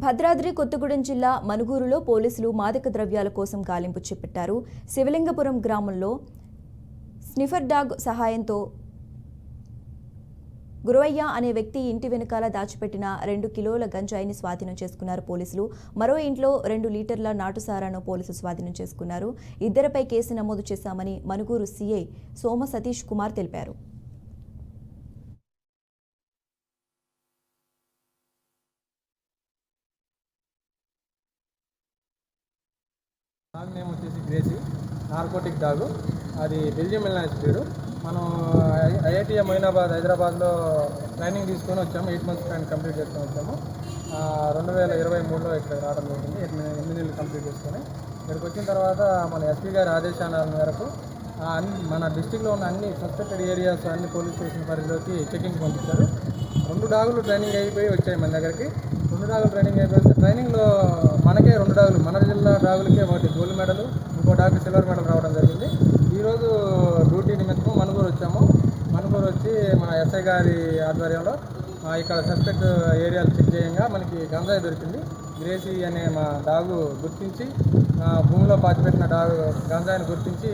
భద్రాద్రి కొత్తగూడెం జిల్లా మనుగూరులో పోలీసులు మాదక ద్రవ్యాల కోసం గాలింపు చేపట్టారు. శివలింగపురం గ్రామంలో స్నిఫర్ డాగ్ సహాయంతో గురవయ్య అనే వ్యక్తి ఇంటి వెనుకాల దాచిపెట్టిన 2 కిలోల గంజాయిని స్వాధీనం చేసుకున్నారు పోలీసులు. మరో ఇంట్లో 2 లీటర్ల నాటుసారాను పోలీసులు స్వాధీనం చేసుకున్నారు. ఇద్దరిపై కేసు నమోదు చేశామని మనుగూరు సీఐ సోమ సతీష్ కుమార్ తెలిపారు. డాగ్ నేమ్ వచ్చేసి గ్రేసీ, నార్కోటిక్ డాగు. అది బెల్జియం వెళ్ళిన స్పీడు. మనం ఐఐటిఎం మొయినాబాద్ హైదరాబాద్లో ట్రైనింగ్ తీసుకొని వచ్చాము. 8 మంత్స్ ట్రైనింగ్ కంప్లీట్ చేసుకొని వచ్చాము. 2023లో ఇక్కడ రావడం జరిగింది. 8 నెలలు కంప్లీట్ చేసుకొని ఇక్కడికి వచ్చిన తర్వాత మన ఎస్పీ గారి ఆదేశాల మేరకు మన డిస్టిక్లో ఉన్న అన్ని సస్పెక్టెడ్ ఏరియాస్ అన్ని పోలీస్ స్టేషన్ పరిధిలోకి చెకింగ్ పంపించారు. 2 డాగులు ట్రైనింగ్ అయిపోయి వచ్చాయి మన దగ్గరికి. 2 డాగులు ట్రైనింగ్ అయిపోయి ట్రైనింగ్లో మనకే 2 డాగులు, మన జిల్లా డాగులకే ఒకటి గోల్డ్ మెడల్, ఇంకో డాగు సిల్వర్ మెడల్ రావడం జరిగింది. ఈరోజు డ్యూటీ నిమిత్తం మనుగూరు వచ్చాము. మనుగూరు వచ్చి మన ఎస్ఐ గారి ఆధ్వర్యంలో ఇక్కడ సస్పెక్ట్ ఏరియాలు చెక్ చేయంగా మనకి గంజాయి దొరికింది. గ్రేసీ అనే మా డాగు గుర్తించి భూమిలో పాతిపెట్టిన డాగు గంజాయిని గుర్తించి